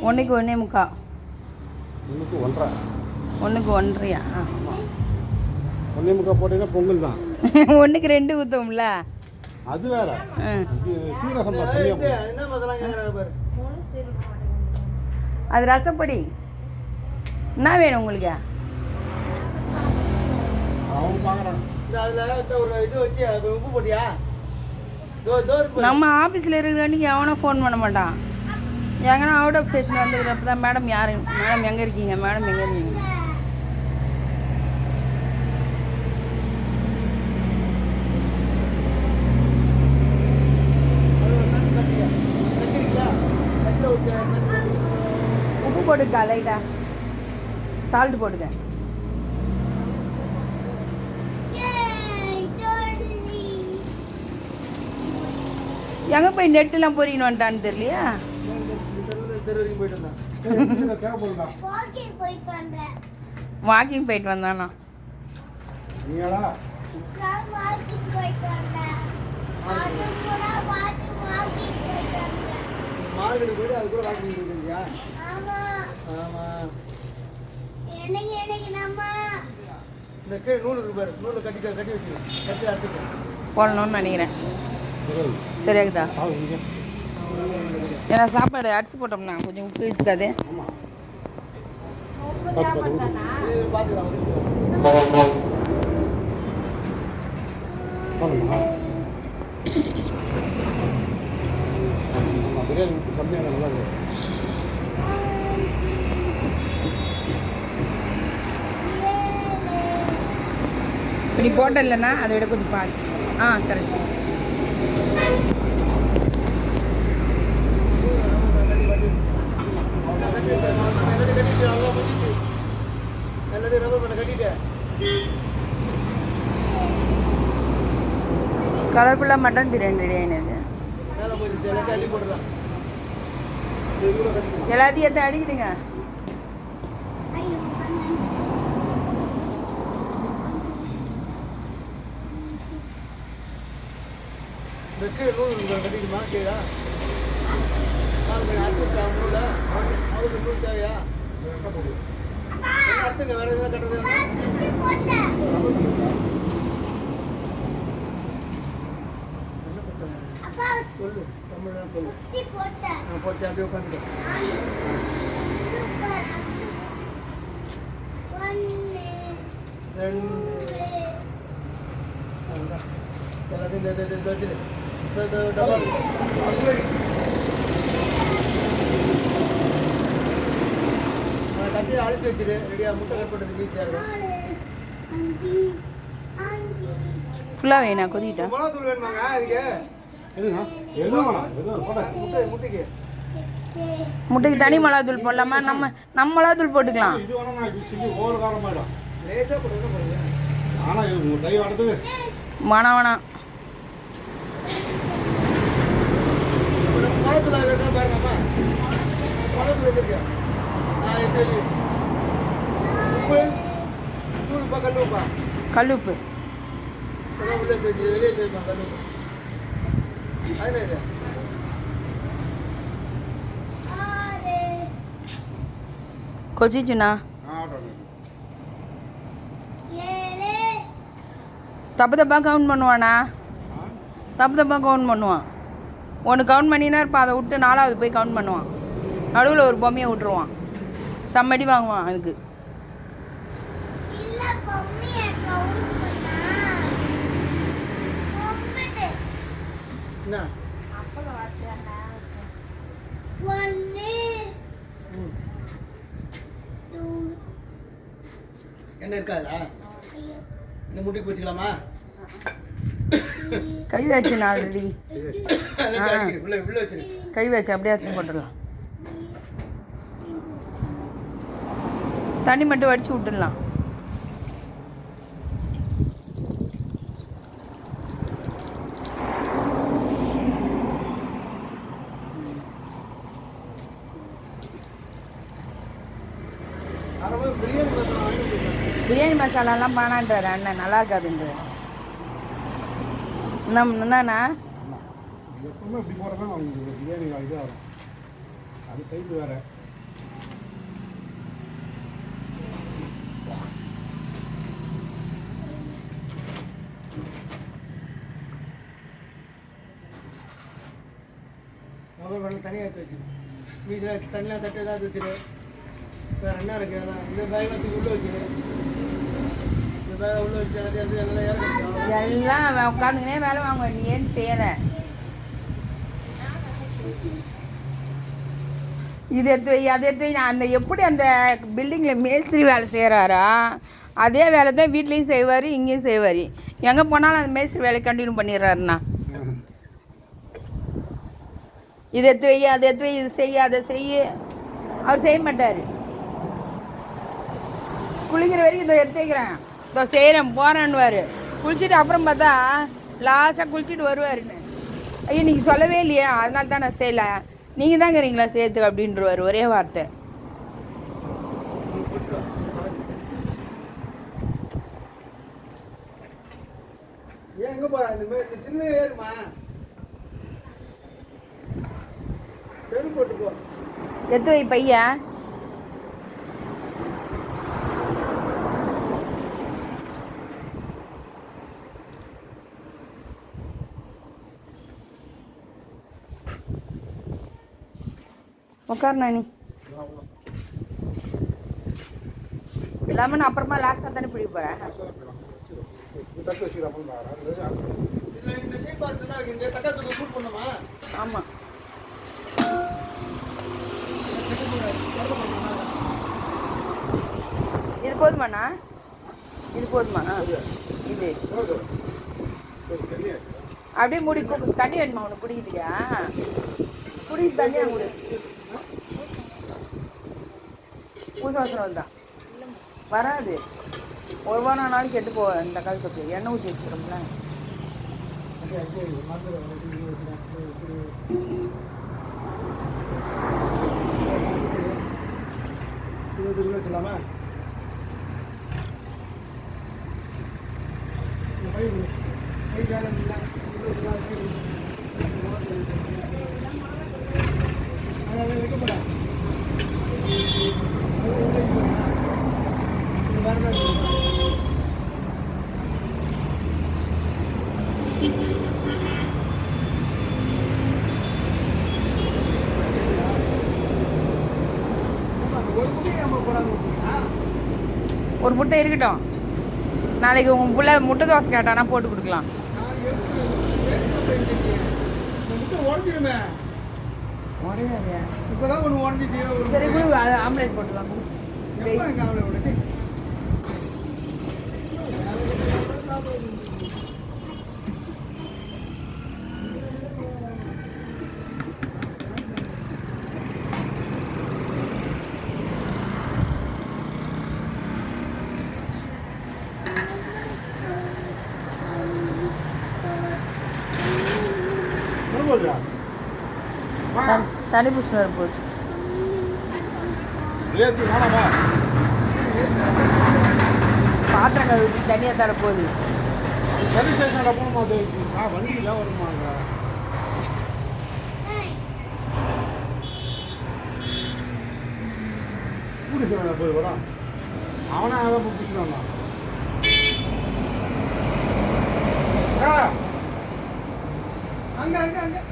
ஒன்றுக்கு 1.25. ஒன்றுக்கு 1.5. 1.25 போட்டீங்கன்னா பொங்கல் தான். 1க்கு 2 ஊற்றுவோம்ல. அது வேற. சீரகம் என்ன மசாலா கேக்குறாங்க பாரு. அது ரசப்பொடி. என்ன வேணும் உங்களுக்கு? அவங்க பாக்குறாங்க. அதுல ஒரு இது வச்சு உப்பு போட்டியா? நம்ம ஆஃபீஸில் இருக்கிற அன்றைக்கி எவனோ ஃபோன் பண்ண மாட்டான். எங்கன்னா அவுட் ஆஃப் ஸ்டேஷன் வந்துக்கிறப்ப தான் மேடம் யார் மேடம் எங்கே இருக்கீங்க மேடம் எங்கே இருக்கீங்க. உப்பு போட்டுக்கா லைட்டா சால்ட் போட்டுக்க. எங்கே போய் நெட்டுலாம் பொறிக்கணும் வந்துட்டான்னு தெரியலையா? வாக்கிங் போயிட்டு வந்தானா? போடணும்னு நினைக்கிறேன். சரியாகுதா? ஏன்னா சாப்பாடு அடிச்சு போட்டோம்னா கொஞ்சம் உப்பு எடுத்துக்காது. இப்படி போட்ட இல்லைன்னா அதை விட கொஞ்சம் பாரு. கரெக்ட். கலர்ஃபுல்லாக மட்டன் பிரியாணி ரெடி ஆயினது. எல்லாத்தையும் எடுத்து அடிக்கிடுங்க. சொல்லு தமிழ் சொல்லு. போட்டு அப்படியே உட்காந்துக்க. எல்லாத்தையும் வச்சுரு. கட்டியை அழைச்சி வச்சுரு. ரெடியாக முட்டை கட் பண்ணுறதுக்கு ஈஸியாக இருக்கும். ஃபுல்லாக வேணா கொதிக்கிட்டா? மிளகாத்தூள் வேணுமாங்க அதுக்கு? முட்டைக்கு தனி மிளகாத்தூள் போடலாமா? நம்ம மிளகாத்தூள் போட்டுக்கலாம். வேணாம் கல்லுப்பு கொச்சிச்சுண்ணா. தப்பாக கவுண்ட் பண்ணுவானா? தப்பாக கவுண்ட் பண்ணுவான். ஒன்று கவுண்ட் பண்ணினா இருப்பா, அதை விட்டு 4வது போய் கவுண்ட் பண்ணுவான். நடுவில் ஒரு பொம்மையை விட்டுருவான். செம்மடி வாங்குவான் அதுக்கு. என்ன இருக்காதா? இந்த முட்டைக்கு போச்சுக்கலாமா? கை வச்சு ஆல்ரெடி கை வச்சு அப்படியே அரிசி போட்டுடலாம். தண்ணி மட்டும் வடித்து விட்டுடலாம். பிரியாணி மசாலாலாம் பானான்றாரு அண்ணன், நல்லா இருக்காதுன்றாரு. என்னண்ணா எப்பவுமே இப்படி போகிறதா உங்களுக்கு பிரியாணி இதாக வரும். அது டைப்பு வேறு. மொபைல் பண்ணி தனியாக எடுத்து வச்சுரு. வீட்டில் தனியாக தட்டு ஏதாவது வச்சுரு. வேறு என்ன இருக்குது அதான் இந்த பேக்கில் தூக்கி உள்ளே வச்சுரு. இந்த பேக்கை உள்ளே வச்சு எடுத்து எல்லாம் இறக்கி எல்லாம் உட்காந்துக்கினே வேலை வாங்குவேன். நீ ஏன் செய்யலை? இது எடுத்து வை, அதை எடுத்து வை. நான் அந்த எப்படி அந்த பில்டிங்கில் மேஸ்திரி வேலை செய்கிறாரா அதே வேலை தான் வீட்லேயும் செய்வார், இங்கேயும் செய்வார். எங்கே போனாலும் அந்த மேஸ்திரி வேலையை கண்டினியூ பண்ணிடுறாருண்ணா. இதை எடுத்து வை, அதை எடுத்து வை, இது செய்ய, அதை செய்ய. அவர் செய்ய மாட்டார். குளிக்கிற வரைக்கும் இதை எடுத்து வைக்கிறேன், இதோ செய்கிறேன் போகிறேன்னுவார். குளிச்சுட்டு அப்புறம் பார்த்தா லாஸ்ட்டாக குளிச்சுட்டு வருவாருன்னு. ஐயோ நீங்கள் சொல்லவே இல்லையா, அதனால தான் நான் செய்யலை, நீங்கள் தான் இருக்கிறீங்களா சேர்த்து அப்படின்றவார் ஒரே வார்த்தை. ஏன் எங்கே போகிறா? இந்த மாதிரி சின்ன ஏறுமா செருப்பு போட்டு போ. எடுத்து வை பையா. உட்கார் நானி. லெமன் அப்புறமா லாஸ்ட்டாக தானே பிடிக்க போகிறேன். தட்டு வச்சுக்கிறப்ப இதில் இந்த சீட் பாக்ஸ் தான் இருக்குது. இந்த தக்காளி சூட் பண்ணுமா? ஆமாம். இது போதுமாண்ணா? இது போதுமா? இது அப்படியே மூடி தண்ணி வேணுமா உனக்கு குடிக்கிட்டியா? குடி தண்ணியா மூடு. பூசவாசனம் தான் வராது. ஒரு வாரம் நாளைக்கு கெட்டு போ. இந்த காலத்துக்கு எண்ணெய் ஊற்றி வச்சுக்கிறோம்ல. வச்சுக்கலாமா? ஒரு முட்டை இருக்கட்டும். நாளைக்கு உங்கள் பிள்ளை முட்டை தோசை கேட்டானா போட்டு கொடுக்கலாம். உடஞ்சிருமே. இப்போதான் ஒன்று உடஞ்சிச்சு. சரி ஆம்லேட் போட்டுக்கலாம். ஆம்லேட் உடச்சி தண்ணி பூசினு வரும்போது பாத்திரம் கழுவி தண்ணியாக தர போகுது. சர்வீஸ் ஸ்டேஷனில் போகணுமா? அது வண்டியில் வருமாங்க. கூடி சொல்ல போய் வரா அவனா அதை பிடிச்சிட்டு அங்கே அங்கே அங்கே வந்தான்.